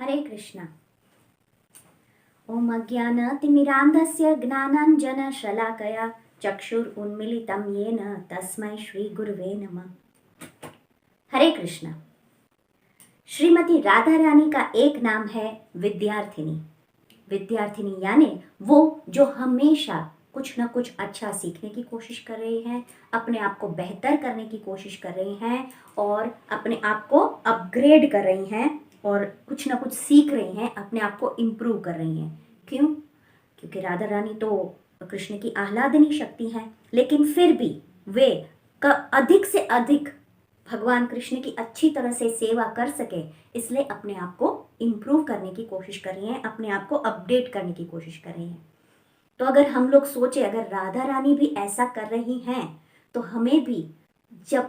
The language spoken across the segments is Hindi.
हरे कृष्णा। ओम अज्ञानतिमिरान्धस्य ज्ञानाञ्जनशलाकया चक्षुरुन्मीलितं येन तस्मै श्री गुरुवे नमः। हरे कृष्णा। श्रीमती राधा रानी का एक नाम है विद्यार्थिनी। विद्यार्थिनी यानी वो जो हमेशा कुछ ना कुछ अच्छा सीखने की कोशिश कर रही हैं, अपने आप को बेहतर करने की कोशिश कर रही हैं और अपने आप को अपग्रेड कर रही हैं और कुछ ना कुछ सीख रही हैं, अपने आप को इम्प्रूव कर रही हैं। क्यों? क्योंकि राधा रानी तो कृष्ण की आह्लादनी शक्ति हैं, लेकिन फिर भी वे अधिक से अधिक भगवान कृष्ण की अच्छी तरह से सेवा कर सके, इसलिए अपने आप को इम्प्रूव करने की कोशिश कर रही हैं, अपने आप को अपडेट करने की कोशिश कर रही हैं। तो अगर हम लोग सोचे, अगर राधा रानी भी ऐसा कर रही हैं तो हमें भी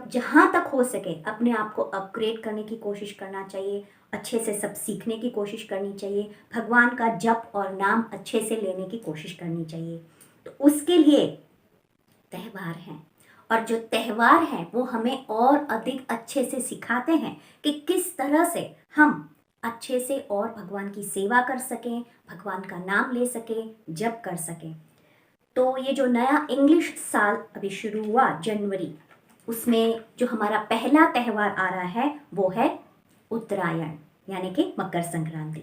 जहाँ तक हो सके अपने आप को अपग्रेड करने की कोशिश करना चाहिए, अच्छे से सब सीखने की कोशिश करनी चाहिए, भगवान का जप और नाम अच्छे से लेने की कोशिश करनी चाहिए। तो उसके लिए त्यौहार हैं, और जो त्यौहार हैं वो हमें और अधिक अच्छे से सिखाते हैं कि किस तरह से हम अच्छे से और भगवान की सेवा कर सकें, भगवान का नाम ले सकें, जप कर सकें। तो ये जो नया इंग्लिश साल अभी शुरू हुआ जनवरी, उसमें जो हमारा पहला त्यौहार आ रहा है वो है उत्तरायण, यानी कि मकर संक्रांति।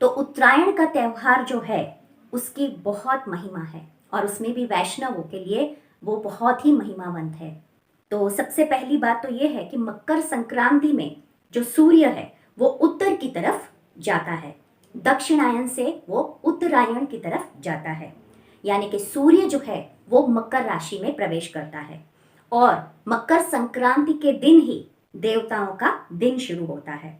तो उत्तरायण का त्यौहार जो है उसकी बहुत महिमा है और उसमें भी वैष्णवों के लिए वो बहुत ही महिमावंत है। तो सबसे पहली बात तो ये है कि मकर संक्रांति में जो सूर्य है वो उत्तर की तरफ जाता है, दक्षिणायन से वो उत्तरायण की तरफ जाता है, यानी कि सूर्य जो है वो मकर राशि में प्रवेश करता है और मकर संक्रांति के दिन ही देवताओं का दिन शुरू होता है।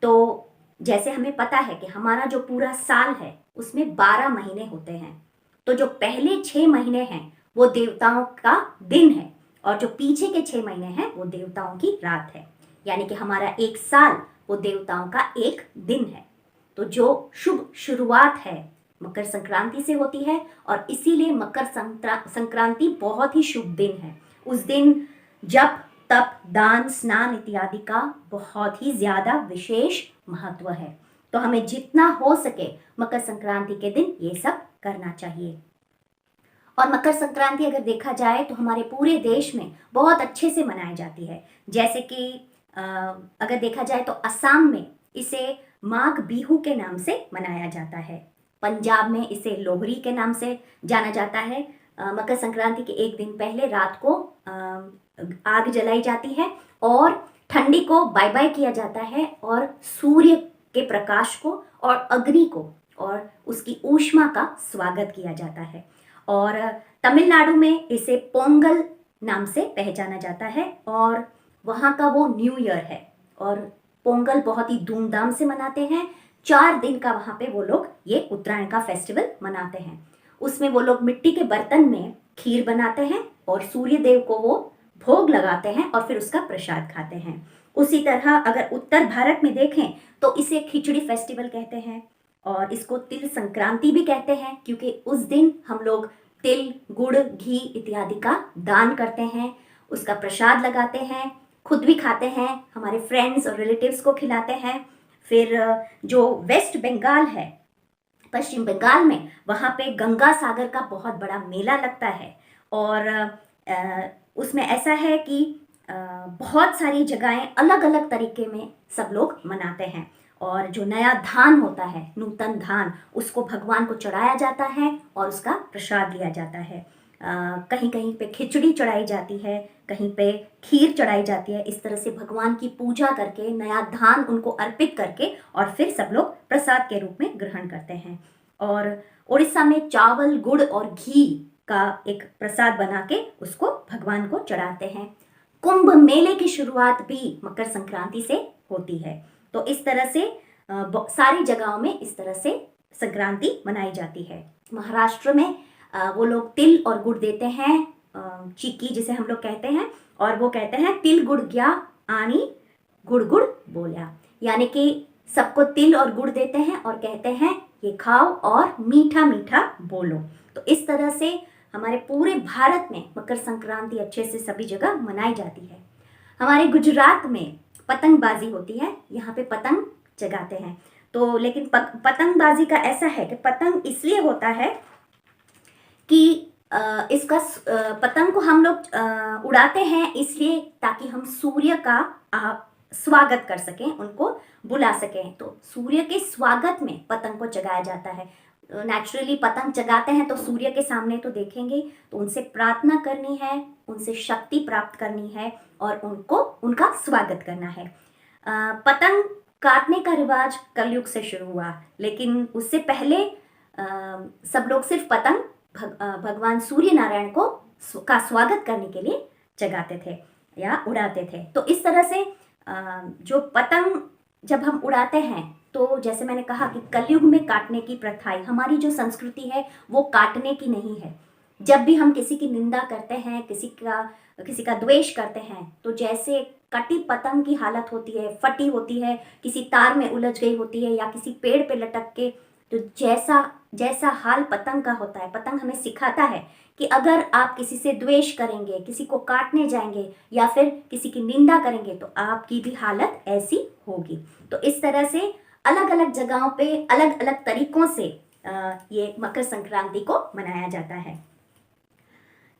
तो जैसे हमें पता है कि हमारा जो पूरा साल है उसमें 12 महीने होते हैं, तो जो पहले 6 महीने हैं वो देवताओं का दिन है और जो पीछे के 6 महीने हैं वो देवताओं की रात है, यानी कि हमारा एक साल वो देवताओं का एक दिन है। तो जो शुभ शुरुआत है मकर संक्रांति से होती है और इसीलिए मकर संक्रांति बहुत ही शुभ दिन है। उस दिन जप तप दान स्नान इत्यादि का बहुत ही ज्यादा विशेष महत्व है। तो हमें जितना हो सके मकर संक्रांति के दिन ये सब करना चाहिए। और मकर संक्रांति अगर देखा जाए तो हमारे पूरे देश में बहुत अच्छे से मनाई जाती है। जैसे कि अगर देखा जाए तो असम में इसे माघ बिहू के नाम से मनाया जाता है, पंजाब में इसे लोहरी के नाम से जाना जाता है। मकर संक्रांति के एक दिन पहले रात को आग जलाई जाती है और ठंडी को बाय बाय किया जाता है और सूर्य के प्रकाश को और अग्नि को और उसकी ऊष्मा का स्वागत किया जाता है। और तमिलनाडु में इसे पोंगल नाम से पहचाना जाता है और वहाँ का वो न्यू ईयर है और पोंगल बहुत ही धूमधाम से मनाते हैं। 4 दिन का वहाँ पे वो लोग ये उत्तरायण का फेस्टिवल मनाते हैं। उसमें वो लोग मिट्टी के बर्तन में खीर बनाते हैं और सूर्य देव को वो भोग लगाते हैं और फिर उसका प्रसाद खाते हैं। उसी तरह अगर उत्तर भारत में देखें तो इसे खिचड़ी फेस्टिवल कहते हैं और इसको तिल संक्रांति भी कहते हैं, क्योंकि उस दिन हम लोग तिल गुड़ घी इत्यादि का दान करते हैं, उसका प्रसाद लगाते हैं, खुद भी खाते हैं, हमारे फ्रेंड्स और रिलेटिव्स को खिलाते हैं। फिर जो वेस्ट बंगाल है, पश्चिम बंगाल में, वहाँ पे गंगा सागर का बहुत बड़ा मेला लगता है और उसमें ऐसा है कि बहुत सारी जगहें अलग अलग तरीके में सब लोग मनाते हैं और जो नया धान होता है, नूतन धान, उसको भगवान को चढ़ाया जाता है और उसका प्रसाद लिया जाता है। कहीं कहीं पे खिचड़ी चढ़ाई जाती है, कहीं पे खीर चढ़ाई जाती है। इस तरह से भगवान की पूजा करके नया धान उनको अर्पित करके और फिर सब लोग प्रसाद के रूप में ग्रहण करते हैं। और उड़ीसा में चावल गुड़ और घी का एक प्रसाद बना के उसको भगवान को चढ़ाते हैं। कुंभ मेले की शुरुआत भी मकर संक्रांति से होती है। तो इस तरह से सारी जगहों में इस तरह से संक्रांति मनाई जाती है। महाराष्ट्र में वो लोग तिल और गुड़ देते हैं, चिक्की जिसे हम लोग कहते हैं, और वो कहते हैं तिल गुड़ गया आनी गुड़ गुड़ बोला, यानी कि सबको तिल और गुड़ देते हैं और कहते हैं ये खाओ और मीठा मीठा बोलो। तो इस तरह से हमारे पूरे भारत में मकर संक्रांति अच्छे से सभी जगह मनाई जाती है। हमारे गुजरात में पतंगबाजी होती है, यहाँ पे पतंग जगाते हैं। तो लेकिन पतंगबाजी का ऐसा है कि पतंग इसलिए होता है कि पतंग को हम लोग उड़ाते हैं इसलिए ताकि हम सूर्य का स्वागत कर सकें, उनको बुला सकें। तो सूर्य के स्वागत में पतंग को जगाया जाता है। नेचुरली पतंग जगाते हैं तो सूर्य के सामने तो देखेंगे, तो उनसे प्रार्थना करनी है, उनसे शक्ति प्राप्त करनी है और उनको उनका स्वागत करना है। पतंग काटने का रिवाज कलयुग से शुरू हुआ, लेकिन उससे पहले सब लोग सिर्फ पतंग भगवान सूर्य नारायण का स्वागत करने के लिए जगाते थे या उड़ाते थे। तो इस तरह से जो पतंग जब हम उड़ाते हैं तो जैसे मैंने कहा कि कलयुग में काटने की प्रथाएं, हमारी जो संस्कृति है वो काटने की नहीं है। जब भी हम किसी की निंदा करते हैं, किसी का द्वेष करते हैं, तो जैसे कटी पतंग की हालत होती है, फटी होती है, किसी तार में उलझ गई होती है या किसी पेड़ पे लटक के, तो जैसा हाल पतंग का होता है। पतंग हमें सिखाता है कि अगर आप किसी से द्वेष करेंगे, किसी को काटने जाएंगे या फिर किसी की निंदा करेंगे तो आपकी भी हालत ऐसी होगी। तो इस तरह से अलग अलग जगहों पे अलग अलग तरीकों से ये मकर संक्रांति को मनाया जाता है।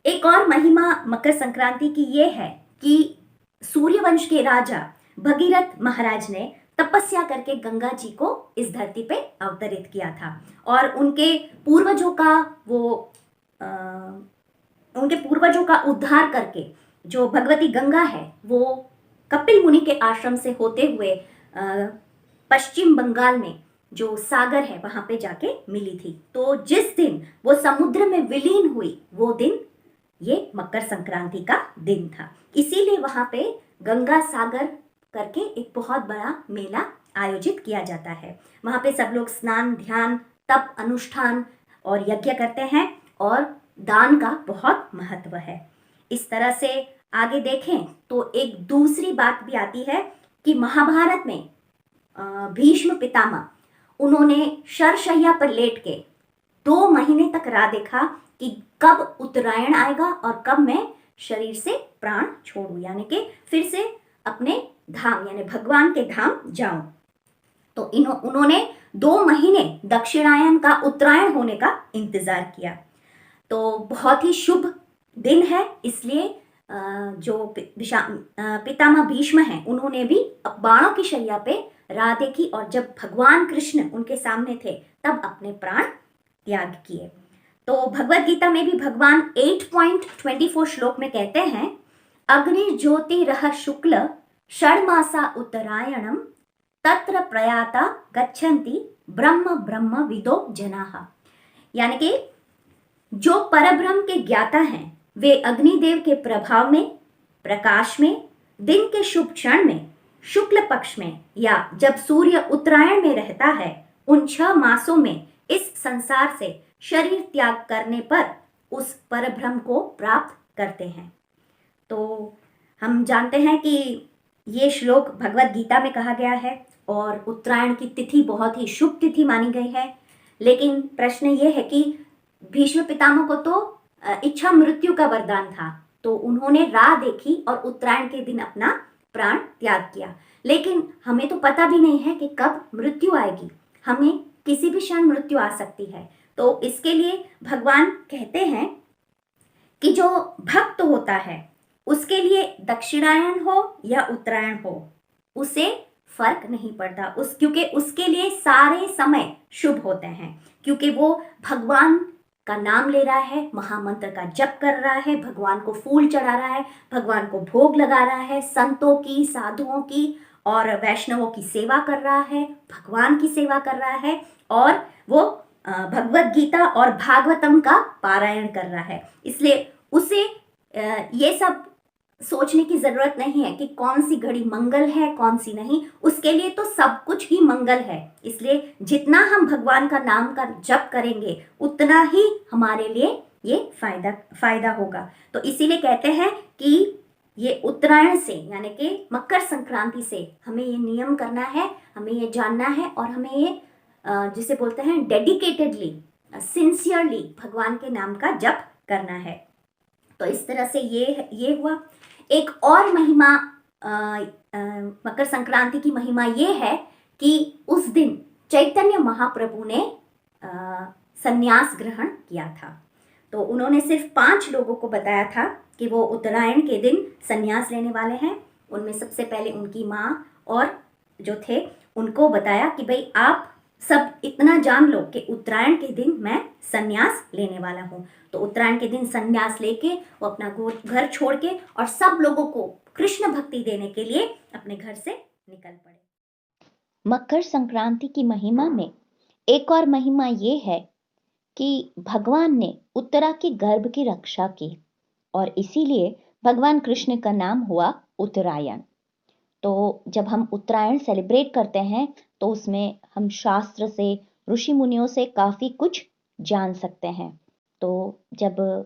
एक और महिमा मकर संक्रांति की ये है कि सूर्यवंश के राजा भगीरथ महाराज ने तपस्या करके गंगा जी को इस धरती पे अवतरित किया था और उनके पूर्वजों का उद्धार करके जो भगवती गंगा है वो कपिल मुनि के आश्रम से होते हुए पश्चिम बंगाल में जो सागर है वहां पे जाके मिली थी। तो जिस दिन वो समुद्र में विलीन हुई वो दिन ये मकर संक्रांति का दिन था। इसीलिए वहां पे गंगा सागर करके एक बहुत बड़ा मेला आयोजित किया जाता है। वहां पे सब लोग स्नान, ध्यान, तप, अनुष्ठान और यज्ञ करते हैं और दान का बहुत महत्व है। इस तरह से आगे देखें तो एक दूसरी बात भी आती है कि महाभारत में भीष्म पितामह, उन्होंने शरशैया पर लेट के 2 महीने तक राह देखा कि कब उत्तरायण आएगा और कब मैं शरीर से प्राण छोड़ूं, यानी कि फिर से अपने धाम यानी भगवान के धाम जाऊं। तो उन्होंने 2 महीने दक्षिणायन का उत्तरायण होने का इंतजार किया। तो बहुत ही शुभ दिन है, इसलिए जो पितामह भीष्म हैं उन्होंने भी बाणों की शैया पे राह देखी और जब भगवान कृष्ण उनके सामने थे तब अपने प्राण त्याग किए। तो भगवत गीता में भी भगवान 8.24 श्लोक में कहते हैं, अग्नि ज्योति रह शुक्ल षड्मासा उत्तरायणम तत्र प्रयाता गच्छन्ति ब्रह्म ब्रह्म विदो जनाः। यानी कि जो परब्रह्म के ज्ञाता हैं वे अग्निदेव के प्रभाव में, प्रकाश में, दिन के शुभ क्षण में, शुक्ल पक्ष में या जब सूर्य उत्तरायण में रहता है, उन 6 मासों में इस संसार से शरीर त्याग करने पर उस परब्रह्म को प्राप्त करते हैं। तो हम जानते हैं कि ये श्लोक भगवत गीता में कहा गया है और उत्तरायण की तिथि बहुत ही शुभ तिथि मानी गई है। लेकिन प्रश्न ये है कि भीष्म पितामह को तो इच्छा मृत्यु का वरदान था, तो उन्होंने राह देखी और उत्तरायण के दिन अपना प्राण त्याग किया। लेकिन हमें तो पता भी नहीं है कि कब मृत्यु आएगी, हमें किसी भी क्षण मृत्यु आ सकती है। तो इसके लिए भगवान कहते हैं कि जो भक्त होता है उसके लिए दक्षिणायन हो या उत्तरायण हो उसे फर्क नहीं पड़ता, क्योंकि उसके लिए सारे समय शुभ होते हैं, क्योंकि वो भगवान का नाम ले रहा है, महामंत्र का जप कर रहा है, भगवान को फूल चढ़ा रहा है, भगवान को भोग लगा रहा है, संतों की, साधुओं की और वैष्णवों की सेवा कर रहा है, भगवान की सेवा कर रहा है और वो भगवत गीता और भागवतम का पारायण कर रहा है। इसलिए उसे ये सब सोचने की जरूरत नहीं है कि कौन सी घड़ी मंगल है कौन सी नहीं, उसके लिए तो सब कुछ ही मंगल है। इसलिए जितना हम भगवान का नाम का जप करेंगे उतना ही हमारे लिए ये फायदा होगा। तो इसीलिए कहते हैं कि ये उत्तरायण से यानी कि मकर संक्रांति से हमें ये नियम करना है, हमें ये जानना है और हमें ये जिसे बोलते हैं डेडिकेटेडली, सिंसियरली भगवान के नाम का जप करना है। तो इस तरह से ये हुआ। एक और महिमा मकर संक्रांति की महिमा ये है कि उस दिन चैतन्य महाप्रभु ने संन्यास ग्रहण किया था। तो उन्होंने सिर्फ 5 लोगों को बताया था कि वो उत्तरायण के दिन संन्यास लेने वाले हैं। उनमें सबसे पहले उनकी माँ और जो थे उनको बताया कि भाई आप सब इतना जान लो कि उत्तरायण के दिन मैं संन्यास लेने वाला हूँ। तो उत्तरायण के दिन संन्यास लेके वो अपना घर छोड़ के और सब लोगों को कृष्ण भक्ति देने के लिए अपने घर से निकल पड़े। मकर संक्रांति की महिमा में एक और महिमा ये है कि भगवान ने उत्तरा के गर्भ की रक्षा की और इसीलिए भगवान कृष्ण का नाम हुआ उत्तरायण। तो जब हम उत्तरायण सेलिब्रेट करते हैं तो उसमें हम शास्त्र से, ऋषि मुनियों से काफी कुछ जान सकते हैं। तो जब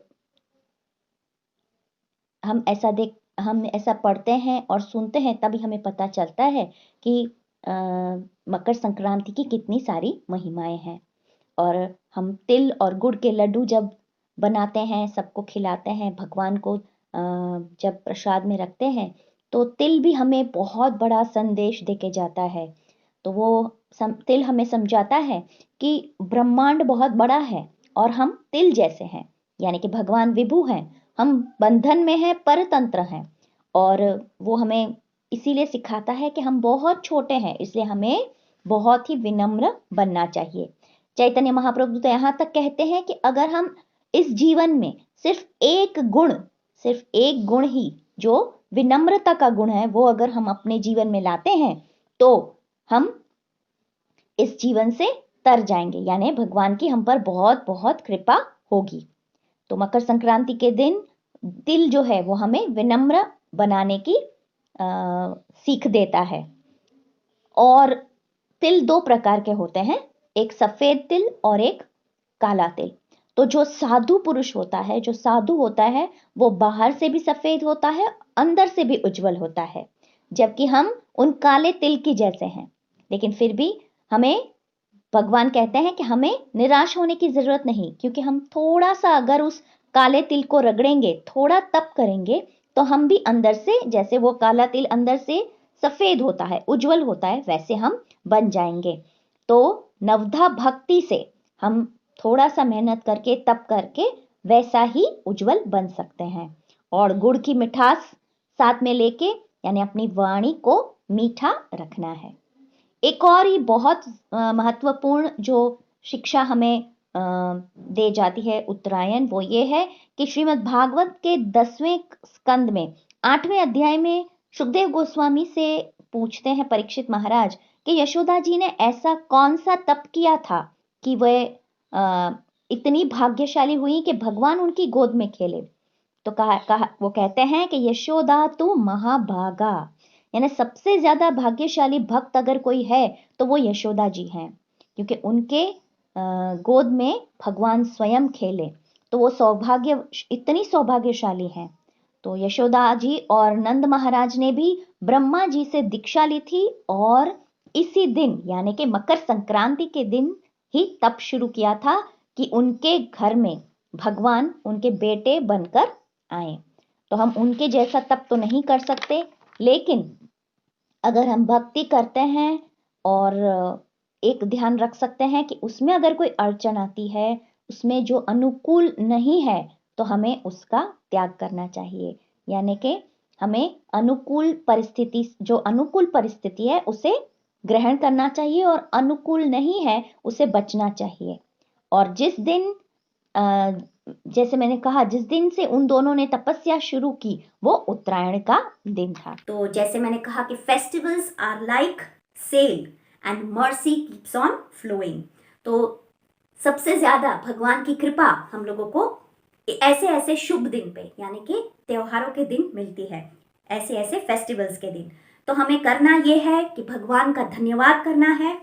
हम ऐसा पढ़ते हैं और सुनते हैं तभी हमें पता चलता है कि मकर संक्रांति की कितनी सारी महिमाएं हैं। और हम तिल और गुड़ के लड्डू जब बनाते हैं, सबको खिलाते हैं, भगवान को जब प्रसाद में रखते हैं तो तिल भी हमें बहुत बड़ा संदेश देके जाता है। तो वो तिल हमें समझाता है कि ब्रह्मांड बहुत बड़ा है और हम तिल जैसे हैं, यानी कि भगवान विभु हैं, हम बंधन में हैं, परतंत्र हैं। और वो हमें इसीलिए सिखाता है कि हम बहुत छोटे हैं, इसलिए हमें बहुत ही विनम्र बनना चाहिए। चैतन्य महाप्रभु तो यहाँ तक कहते हैं कि अगर हम इस जीवन में सिर्फ एक गुण ही जो विनम्रता का गुण है वो अगर हम अपने जीवन में लाते हैं तो हम इस जीवन से तर जाएंगे, यानी भगवान की हम पर बहुत बहुत कृपा होगी। तो मकर संक्रांति के दिन तिल जो है वो हमें विनम्र बनाने की सीख देता है। और तिल 2 प्रकार के होते हैं, एक सफेद तिल और एक काला तिल। तो जो साधु पुरुष होता है, जो साधु होता है, वो बाहर से भी सफेद होता है, अंदर से भी उज्जवल होता है, जबकि हम उन काले तिल की जैसे हैं। लेकिन फिर भी हमें भगवान कहते हैं कि हमें निराश होने की जरूरत नहीं, क्योंकि हम थोड़ा सा अगर उस काले तिल को रगड़ेंगे, थोड़ा तप करेंगे, तो हम भी अंदर से, जैसे वो काला तिल अंदर से सफेद होता है, उज्जवल होता है, वैसे हम बन जाएंगे। तो नवधा भक्ति से हम थोड़ा सा मेहनत करके, तप करके वैसा ही उज्जवल बन सकते हैं। और गुड़ की मिठास साथ में लेके, यानी अपनी वाणी को मीठा रखना है। एक और ही बहुत महत्वपूर्ण जो शिक्षा हमें दे जाती है उत्तरायण, वो ये है कि श्रीमद् भागवत के 10वें स्कंद में 8वें अध्याय में सुखदेव गोस्वामी से पूछते हैं परीक्षित महाराज कि यशोदा जी ने ऐसा कौन सा तप किया था कि वह इतनी भाग्यशाली हुई कि भगवान उनकी गोद में खेले। तो वो कहते हैं कि यशोदा तू महाभागा, यानी सबसे ज्यादा भाग्यशाली भक्त अगर कोई है तो वो यशोदा जी हैं, क्योंकि उनके गोद में भगवान स्वयं खेले। तो वो इतनी सौभाग्यशाली हैं। तो यशोदा जी और नंद महाराज ने भी ब्रह्मा जी से दीक्षा ली थी और इसी दिन, यानी कि मकर संक्रांति के दिन ही तप शुरू किया था कि उनके घर में भगवान उनके बेटे बनकर आए। तो हम उनके जैसा तप तो नहीं कर सकते, लेकिन अगर हम भक्ति करते हैं और एक ध्यान रख सकते हैं कि उसमें अगर कोई अड़चन आती है, उसमें जो अनुकूल नहीं है, तो हमें उसका त्याग करना चाहिए। यानी कि हमें जो अनुकूल परिस्थिति है उसे ग्रहण करना चाहिए और अनुकूल नहीं है उसे बचना चाहिए। और जिस दिन जैसे मैंने कहा, जिस दिन से उन दोनों ने तपस्या शुरू की वो उत्तरायण का दिन था। तो जैसे मैंने कहा कि festivals are like sale and mercy keeps on flowing. तो सबसे ज्यादा भगवान की कृपा हम लोगों को ऐसे ऐसे शुभ दिन पे, यानी कि त्योहारों के दिन मिलती है, ऐसे ऐसे फेस्टिवल्स के दिन। तो हमें करना ये है कि भगवान का धन्यवाद करना है,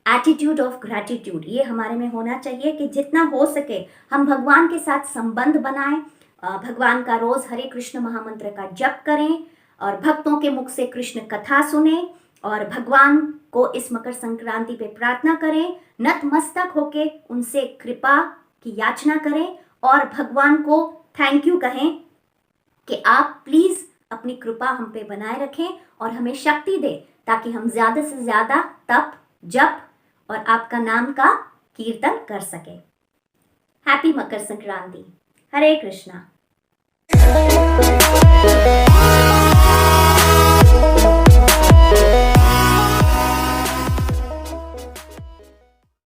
एटीट्यूड ऑफ ग्रैटिट्यूड ये हमारे में होना चाहिए कि जितना हो सके हम भगवान के साथ संबंध बनाएं, भगवान का रोज हरे कृष्ण महामंत्र का जप करें और भक्तों के मुख से कृष्ण कथा सुने और भगवान को इस मकर संक्रांति पे प्रार्थना करें, नतमस्तक होके उनसे कृपा की याचना करें और भगवान को थैंक यू कहें कि आप प्लीज अपनी कृपा हम पे बनाए रखें और हमें शक्ति दे ताकि हम ज्यादा से ज्यादा तप, जप और आपका नाम का कीर्तन कर सके। हैप्पी मकर संक्रांति। हरे कृष्णा।